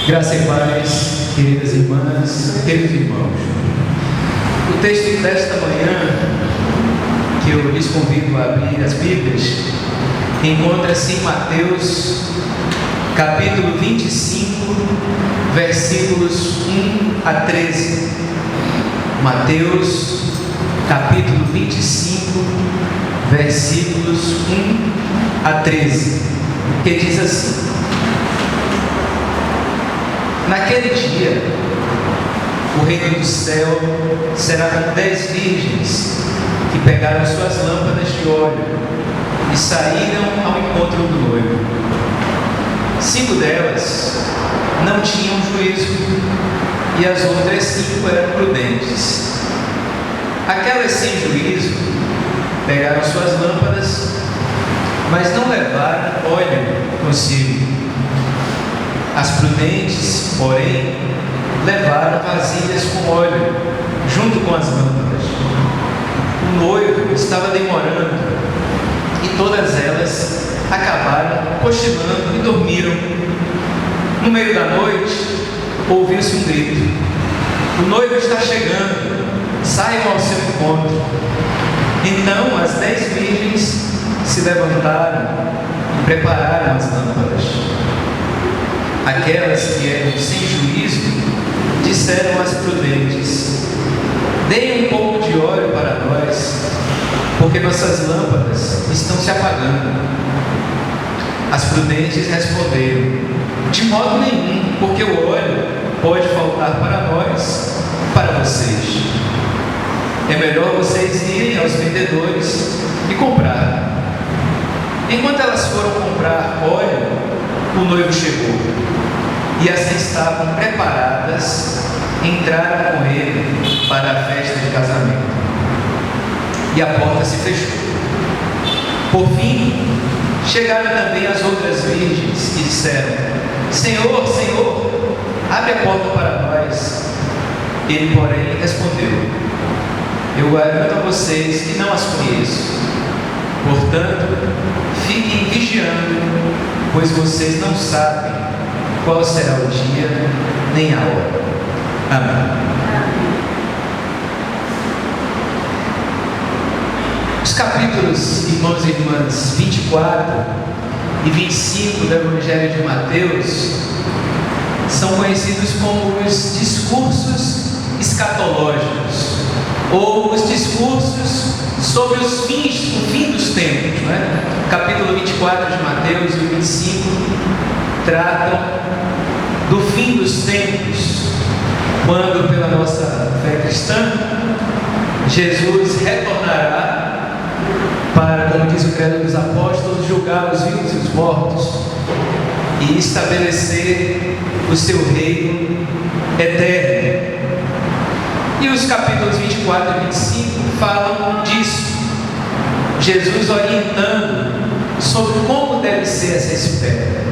Graça e paz, queridas irmãs, queridos irmãos. O texto desta manhã, que eu lhes convido a abrir as Bíblias, encontra-se em Mateus, capítulo 25, versículos 1 a 13. Mateus, capítulo 25, versículos 1 a 13, que diz assim: Naquele dia, o reino do céu será como 10 virgens que pegaram suas lâmpadas de óleo e saíram ao encontro do noivo. 5 delas não tinham juízo e as outras 5 eram prudentes. Aquelas sem juízo pegaram suas lâmpadas, mas não levaram óleo consigo. As prudentes, porém, levaram vasilhas com óleo, junto com as lâmpadas. O noivo estava demorando, e todas elas acabaram cochilando e dormiram. No meio da noite, ouviu-se um grito: o noivo está chegando, saiam ao seu encontro. Então as 10 virgens se levantaram e prepararam as lâmpadas. Aquelas que eram sem juízo disseram às prudentes: deem um pouco de óleo para nós, porque nossas lâmpadas estão se apagando. As prudentes responderam: de modo nenhum, porque o óleo pode faltar para nós, para vocês. É melhor vocês irem aos vendedores e comprar. Enquanto elas foram comprar óleo, o noivo chegou, e as que estavam preparadas entraram com ele para a festa de casamento. E a porta se fechou. Por fim, chegaram também as outras virgens e disseram: Senhor, Senhor, abre a porta para nós. Ele, porém, respondeu: eu garanto a vocês que não as conheço. Portanto, fiquem vigiando, pois vocês não sabem qual será o dia nem a hora. Amém. Os capítulos, irmãos e irmãs, 24 e 25 do Evangelho de Mateus são conhecidos como os discursos escatológicos, ou os discursos sobre os fins, o fim dos tempos, né? Capítulo 24 de Mateus e 25 tratam do fim dos tempos, quando, pela nossa fé cristã, Jesus retornará para, como diz o credo dos apóstolos, julgar os vivos e os mortos e estabelecer o seu reino eterno. E os capítulos 24 e 25 falam disso, Jesus orientando sobre como deve ser essa espera.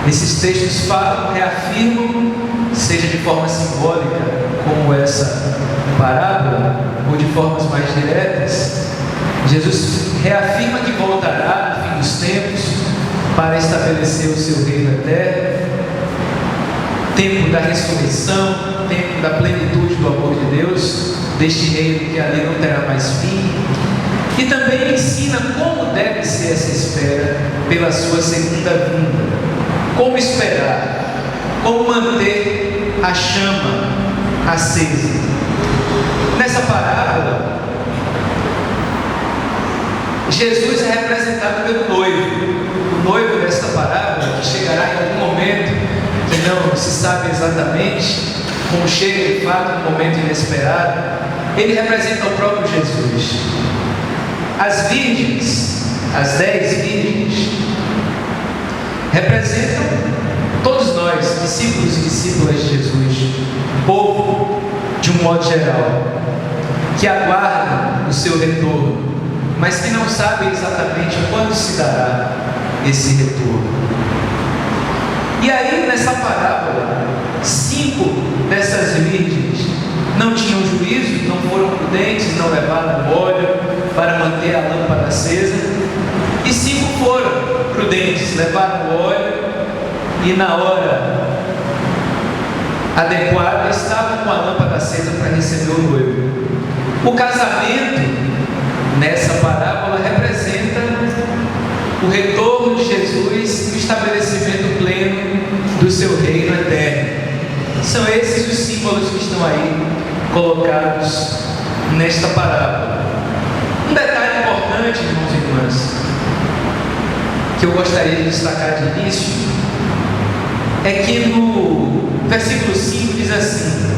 Esses textos falam, reafirmam, seja de forma simbólica, como essa parábola, ou de formas mais diretas. Jesus reafirma que voltará no fim dos tempos para estabelecer o seu reino eterno, tempo da ressurreição, tempo da plenitude do amor de Deus, deste reino que ali não terá mais fim. E também ensina como deve ser essa espera pela sua segunda vinda. Como esperar, como manter a chama acesa. Nessa parábola, Jesus é representado pelo noivo. O noivo desta parábola, que chegará em algum momento, que não se sabe exatamente, como chega de fato um momento inesperado, ele representa o próprio Jesus. As virgens, as 10 virgens, representam todos nós, discípulos e discípulas de Jesus, povo de um modo geral, que aguardam o seu retorno, mas que não sabem exatamente quando se dará esse retorno. E aí, nessa parábola, 5 dessas virgens não tinham juízo, não foram prudentes, não levaram óleo para manter a lâmpada acesa, e 5 foram prudentes, levaram óleo e na hora adequada estavam com a lâmpada acesa para receber o noivo. O casamento, nessa parábola, representa o retorno de Jesus e o estabelecimento pleno do seu reino eterno. São esses os símbolos que estão aí colocados nesta parábola. Um detalhe importante, irmãos e irmãs, que eu gostaria de destacar de início, é que no versículo 5 diz assim: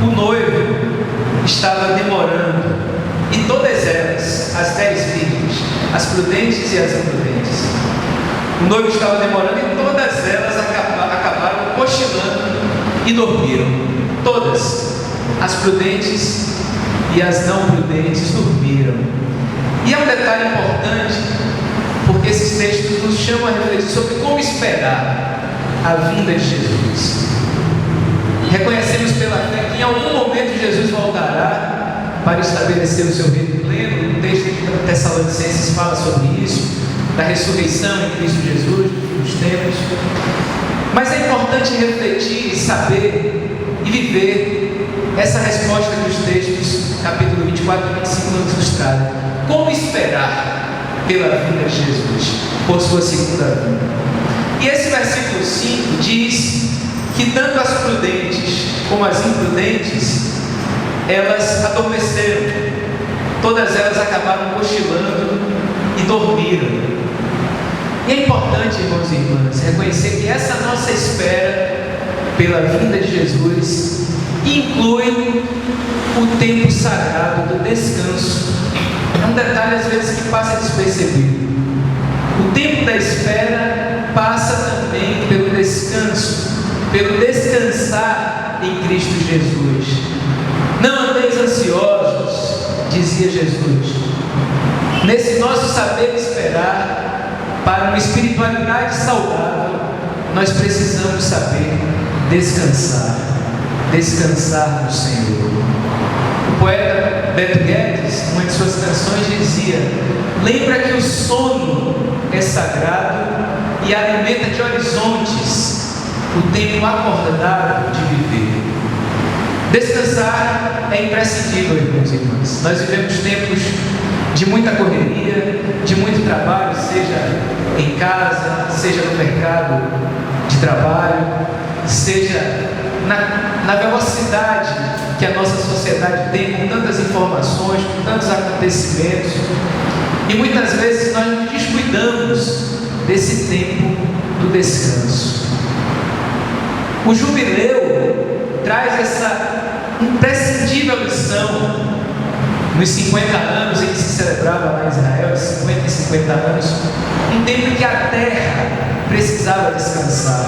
o noivo estava demorando, e todas elas, as 10 virgens, as prudentes e as imprudentes, o noivo estava demorando e todas elas acabaram cochilando e dormiram. Todas, as prudentes e as não prudentes, dormiram. E é um detalhe importante, porque esses textos nos chamam a refletir sobre como esperar a vinda de Jesus. Reconhecemos pela fé que em algum momento Jesus voltará para estabelecer o seu reino pleno. O texto de Tessalonicenses fala sobre isso, da ressurreição em Cristo Jesus, nos tempos. Mas é importante refletir e saber e viver essa resposta que os textos, capítulo 24 e 25, nos trazem. Como esperar pela vinda de Jesus, por sua segunda vinda? E esse versículo 5 diz que tanto as prudentes como as imprudentes, elas adormeceram. Todas elas acabaram cochilando e dormiram. E é importante, irmãos e irmãs, reconhecer que essa nossa espera pela vinda de Jesus inclui o tempo sagrado do descanso. É um detalhe às vezes que passa despercebido. O tempo da espera passa também pelo descanso, pelo descansar em Cristo Jesus. Não andeis ansiosos, dizia Jesus. Nesse nosso saber esperar para uma espiritualidade saudável, nós precisamos saber descansar, descansar no Senhor. O poeta Beto Guedes, numa de suas canções, dizia: lembra que o sono é sagrado e alimenta de horizontes o tempo acordado de viver. Descansar é imprescindível, irmãos e irmãs. Nós vivemos tempos de muita correria, de muito trabalho, seja em casa, seja no mercado de trabalho, seja na velocidade que a nossa sociedade tem, com tantas informações, com tantos acontecimentos, e muitas vezes nós nos descuidamos desse tempo do descanso. O jubileu traz essa imprescindível lição. Nos 50 anos em que se celebrava lá em Israel, 50 e 50 anos, um tempo em que a terra precisava descansar.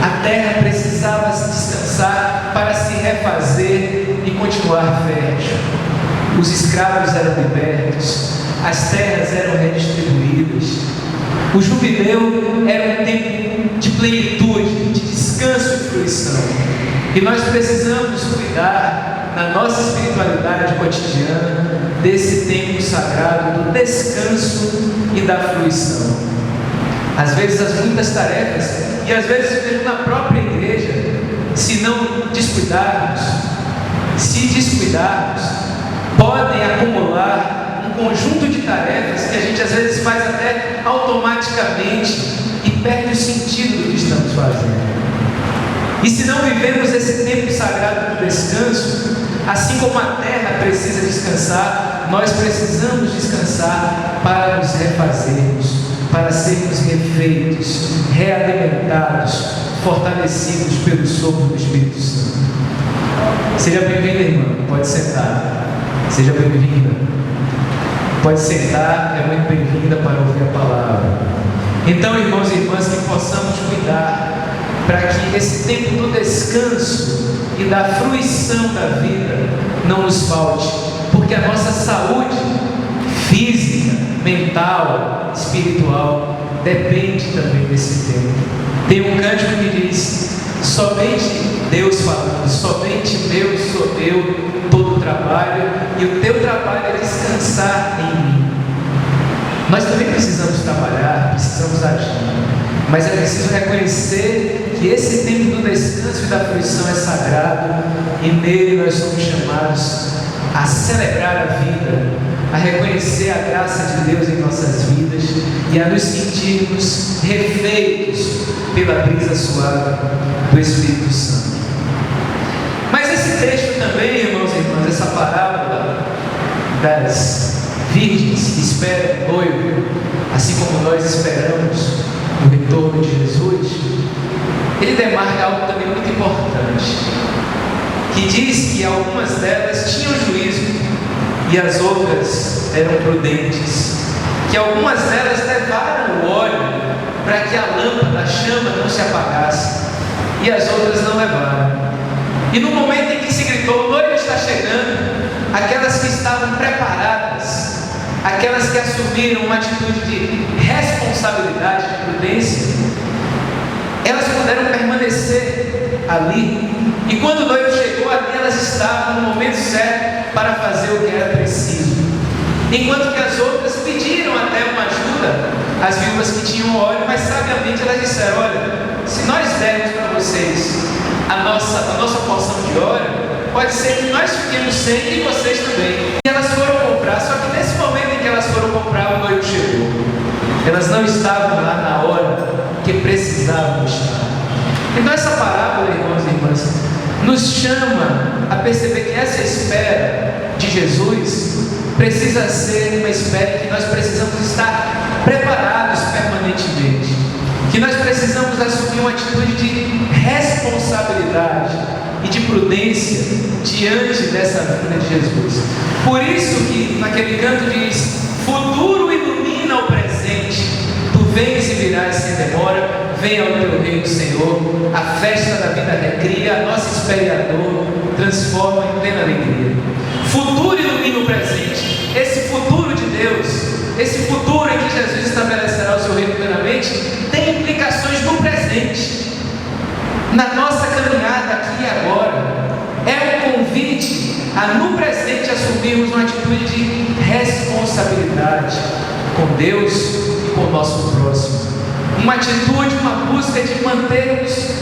A terra precisava descansar para se refazer e continuar fértil. Os escravos eram libertos, as terras eram redistribuídas. O jubileu era um tempo de plenitude, de descanso e fruição. E nós precisamos cuidar na nossa espiritualidade cotidiana desse tempo sagrado do descanso e da fruição. Às vezes as muitas tarefas, e às vezes mesmo na própria igreja, se não descuidarmos, podem acumular um conjunto de tarefas que a gente às vezes faz até automaticamente e perde o sentido do que estamos fazendo. E se não vivemos esse tempo sagrado do descanso, assim como a terra precisa descansar, nós precisamos descansar para nos refazermos, para sermos refeitos, realimentados, fortalecidos pelo sopro do Espírito Santo. Seja bem-vinda, irmã. Pode sentar. Seja bem-vinda. Pode sentar, é muito bem-vinda para ouvir a palavra. Então, irmãos e irmãs, que possamos cuidar para que esse tempo do descanso e da fruição da vida não nos falte, porque a nossa saúde física, mental, espiritual depende também desse tempo. Tem um cântico que diz: somente Deus falando, somente meu sou eu, todo o trabalho, e o teu trabalho é descansar em mim. Nós também precisamos trabalhar, precisamos agir. Mas é preciso reconhecer que esse tempo do descanso e da fruição é sagrado, e nele nós somos chamados a celebrar a vida, a reconhecer a graça de Deus em nossas vidas e a nos sentirmos refeitos pela brisa suave do Espírito Santo. Mas esse texto também, irmãos e irmãs, essa parábola das virgens que esperam o noivo, assim como nós esperamos o retorno de Jesus, ele demarca algo também muito importante, que diz que algumas delas tinham juízo e as outras eram prudentes, que algumas delas levaram o óleo para que a lâmpada, a chama não se apagasse, e as outras não levaram. E no momento em que se gritou, o noivo está chegando, aquelas que estavam preparadas, aquelas que assumiram uma atitude de responsabilidade, de prudência, elas puderam permanecer ali. E quando o noivo chegou, ali elas estavam no momento certo para fazer o que era preciso. Enquanto que as outras pediram até uma ajuda, as viúvas que tinham óleo, mas sabiamente elas disseram: olha, se nós dermos para vocês a nossa porção de óleo, pode ser que nós fiquemos sem e vocês também. E elas foram comprar, só que nesse momento em que elas foram comprar, o noivo chegou. Elas não estavam lá na hora que precisavam estar. Então essa parábola, irmãos e irmãs, nos chama a perceber que essa espera de Jesus precisa ser uma espera que nós precisamos estar preparados permanentemente, que nós precisamos assumir uma atitude de responsabilidade e de prudência diante dessa vinda de Jesus. Por isso que naquele canto diz: futuro ilumina o presente, tu vens e virás sem demora, venha ao teu reino, Senhor, a festa da vida recria, a nossa espera e a dor transforma em plena alegria. Futuro ilumina o presente, esse futuro de Deus, esse futuro em que Jesus estabelecerá o seu reino plenamente, tem implicações no presente, na nossa caminhada aqui e agora. É um convite a no presente assumirmos uma atitude de responsabilidade com Deus e com o nosso próximo, uma atitude, uma busca de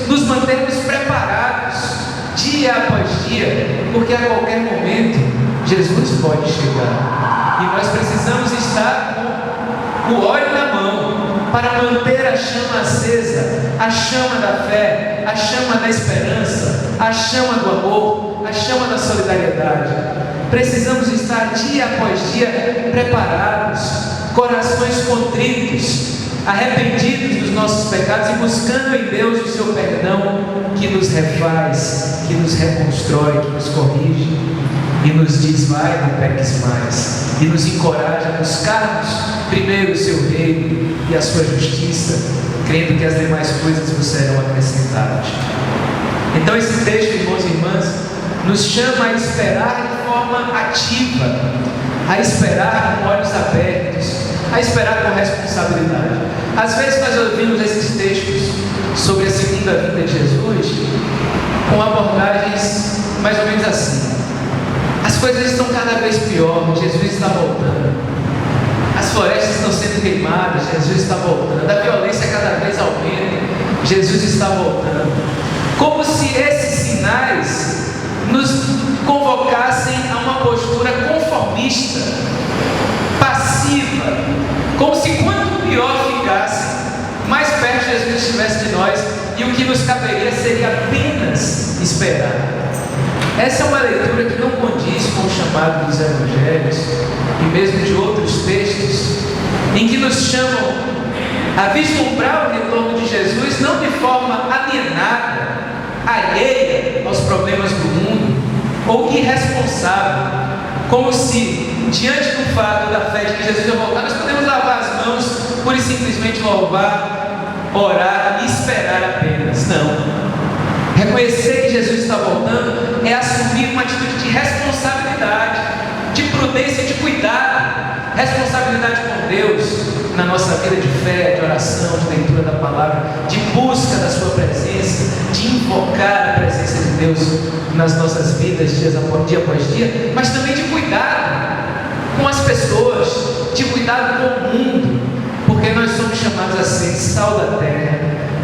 nos mantermos preparados dia após dia, porque a qualquer momento Jesus pode chegar e nós precisamos estar com o óleo na mão para manter a chama acesa, a chama da fé, a chama da esperança, a chama do amor, a chama da solidariedade. Precisamos estar dia após dia preparados, corações contritos, arrependidos dos nossos pecados e buscando em Deus o seu perdão, que nos refaz, que nos reconstrói, que nos corrige e nos diz: vai, não peques mais, e nos encoraja a buscarmos primeiro o seu reino e a sua justiça, crendo que as demais coisas vos serão acrescentadas. Então esse texto, irmãos e irmãs, nos chama a esperar de forma ativa, a esperar com olhos abertos, a esperar com responsabilidade. Às vezes nós ouvimos esses textos sobre a segunda vinda de Jesus com abordagens mais ou menos assim: as coisas estão cada vez pior, Jesus está voltando, as florestas estão sendo queimadas, Jesus está voltando, a violência cada vez aumenta, Jesus está voltando. Como se esses sinais nos convocassem a uma postura conformista, passiva, como se quanto pior ficasse, mais perto Jesus estivesse de nós, e o que nos caberia seria apenas esperar. Essa é uma leitura que não condiz com o chamado dos evangelhos e mesmo de outros textos, em que nos chamam a vislumbrar o retorno de Jesus não de forma alienada, alheia aos problemas do mundo, ou irresponsável, como se diante do fato da fé de que Jesus vai voltar, nós podemos lavar as mãos, pura e simplesmente louvar, orar e esperar apenas. Não. Reconhecer que Jesus está voltando é assumir uma atitude de responsabilidade, de prudência, de cuidado, responsabilidade com Deus na nossa vida de fé, de oração, de leitura da palavra, de busca da sua presença, de invocar a presença de Deus nas nossas vidas dia após dia, mas também de cuidado com as pessoas, de cuidado com o mundo, porque porque nós somos chamados a ser sal da terra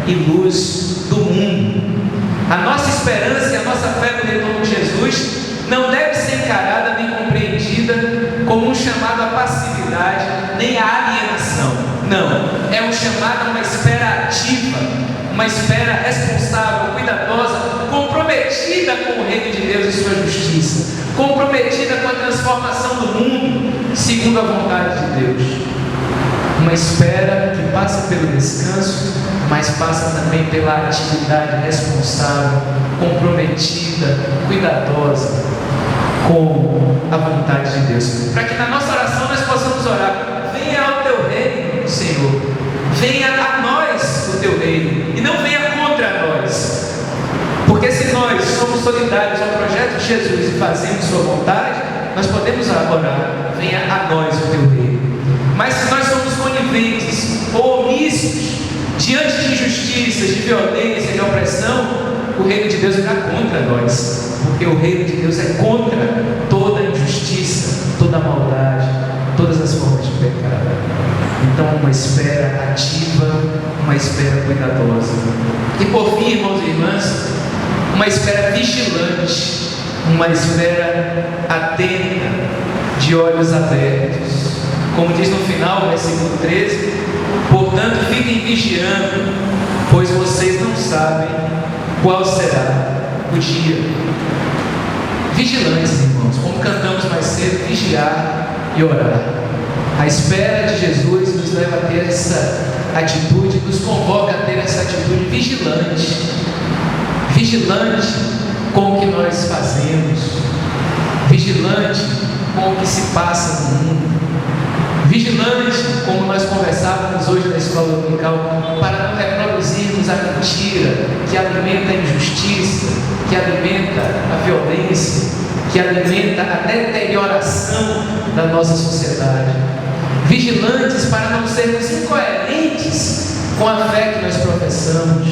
e luz do mundo. A nossa esperança e a nossa fé no retorno de Jesus não deve ser encarada nem compreendida como um chamado à passividade, nem à alienação. Não, é um chamado a uma espera ativa, uma espera responsável, cuidadosa, comprometida com o reino de Deus e sua justiça, comprometida com a transformação do mundo segundo a vontade de Deus. Uma espera que passa pelo descanso, mas passa também pela atividade responsável, comprometida, cuidadosa com a vontade de Deus. Para que na nossa oração nós possamos orar: venha ao teu reino, Senhor, venha a nós o teu reino, e não venha contra nós. Porque se nós somos solidários ao projeto de Jesus e fazemos sua vontade, nós podemos orar: venha a nós o teu reino. Mas se nós somos coniventes ou omissos diante de injustiças, de violência, de opressão, o reino de Deus virá contra nós. Porque o reino de Deus é contra toda injustiça, toda maldade, todas as formas de pecado. Então, uma espera ativa, uma espera cuidadosa. E por fim, irmãos e irmãs, uma espera vigilante, uma espera atenta, de olhos abertos. Como diz no final, versículo 13: portanto, fiquem vigiando, pois vocês não sabem qual será o dia. Vigilantes, irmãos, como cantamos mais cedo: vigiar e orar. A espera de Jesus nos leva a ter essa atitude, nos convoca a ter essa atitude vigilante, vigilante com o que nós fazemos, vigilante com o que se passa no mundo, vigilante, como nós conversávamos hoje na escola dominical, para não reproduzirmos a mentira que alimenta a injustiça, que alimenta a violência, que alimenta a deterioração da nossa sociedade. Vigilantes para não sermos incoerentes com a fé que nós professamos.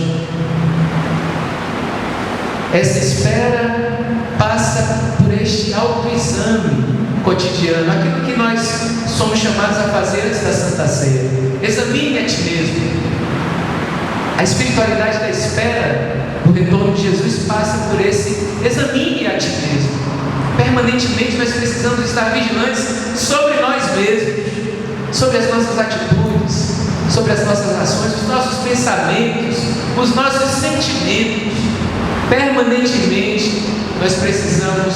Essa espera passa por este autoexame cotidiano, aquilo que nós somos chamados a fazer antes da Santa Ceia. Examine a ti mesmo. A espiritualidade da espera do retorno de Jesus passa por esse examine a ti mesmo. Permanentemente nós precisamos estar vigilantes sobre nós mesmos, sobre as nossas atitudes, sobre as nossas ações, os nossos pensamentos, os nossos sentimentos. Permanentemente nós precisamos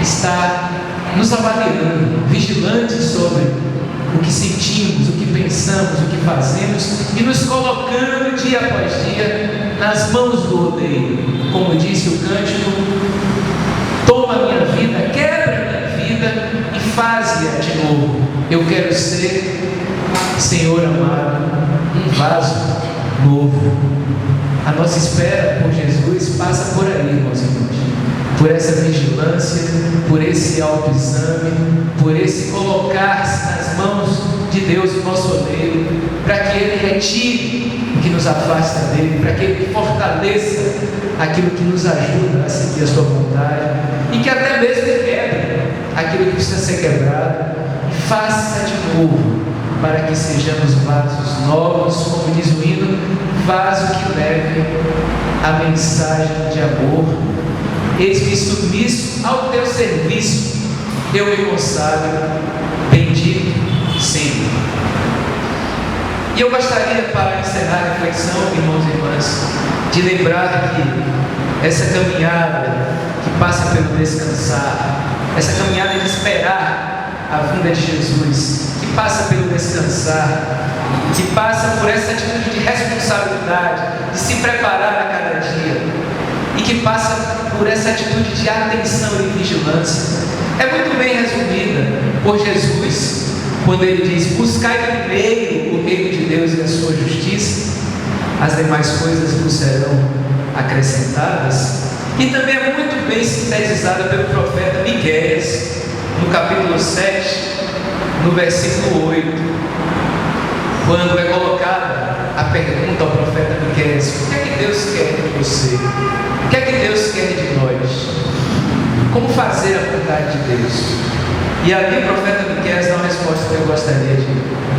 estar nos avaliando, vigilantes sobre o que sentimos, o que pensamos, o que fazemos, e nos colocando dia após dia nas mãos do rodeio. Como disse o cântico: toma a minha vida, quebra a minha vida e faz-a de novo. Eu quero ser, Senhor amado, um vaso novo. A nossa espera por Jesus passa por aí, irmãos e irmãs, por essa vigilância, por esse autoexame, por esse colocar-se nas mãos de Deus, o nosso oleiro, para que Ele retire o que nos afasta dele, para que Ele fortaleça aquilo que nos ajuda a seguir a sua vontade, e que até mesmo quebre aquilo que precisa ser quebrado, e faça de novo, para que sejamos vasos novos, como diz o hino: vaso que leve a mensagem de amor. Eis-me submisso ao teu serviço, eu me consagro, bendito sempre. E eu gostaria, para encerrar a reflexão, irmãos e irmãs, de lembrar que essa caminhada que passa pelo descansar, essa caminhada de esperar a vinda de Jesus, que passa pelo descansar, que passa por essa atitude de responsabilidade, de se preparar a cada dia, e que passa por essa atitude de atenção e vigilância, é muito bem resumida por Jesus, quando Ele diz: buscai primeiro o reino de Deus e a sua justiça, as demais coisas vos serão acrescentadas. E também é muito bem sintetizada pelo profeta Miqueias, no capítulo 7, no versículo 8, quando é colocada a pergunta ao profeta Miqueias: o que é que Deus quer de você? O que é que Deus quer de nós? Como fazer a vontade de Deus? E ali o profeta Miqueias dá uma resposta que eu gostaria de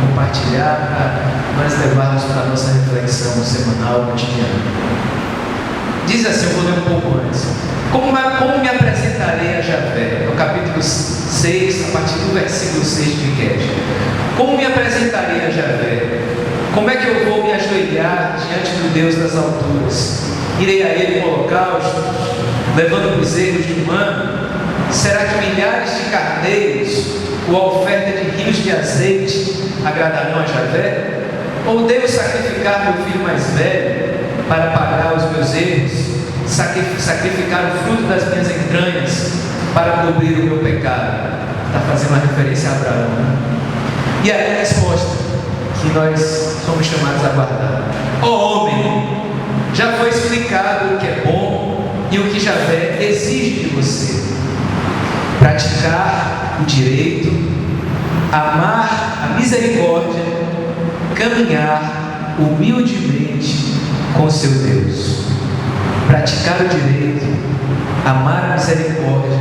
compartilhar para nós levarmos para a nossa reflexão semanal, cotidiana. Diz assim, eu vou ler um pouco antes. Como me apresentarei a Javé? No capítulo 6, a partir do versículo 6 de Miqueias. Como me apresentarei a Javé? Como é que eu vou me ajoelhar diante do Deus das alturas? Irei a Ele com holocausto, levando bezerros de um ano? Será que milhares de carneiros ou a oferta de rios de azeite agradarão a Javé? Ou devo sacrificar meu filho mais velho para pagar os meus erros? Sacrificar o fruto das minhas entranhas para cobrir o meu pecado? Está fazendo uma referência a Abraão, né? E aí a resposta que nós somos chamados a guardar: ó homem, já foi explicado o que é bom e o que Javé exige de você: praticar o direito, amar a misericórdia, caminhar humildemente com seu Deus. Praticar o direito, amar a misericórdia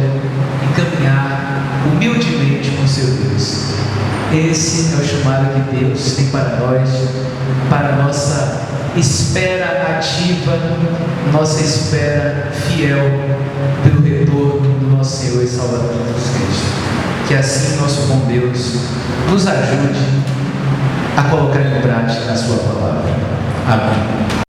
e caminhar humildemente com seu Deus. Esse é o chamado que Deus tem para nós, para a nossa espera ativa, nossa espera fiel pelo retorno do nosso Senhor e Salvador Jesus Cristo. Que assim nosso bom Deus nos ajude a colocar em prática a sua palavra. Amém.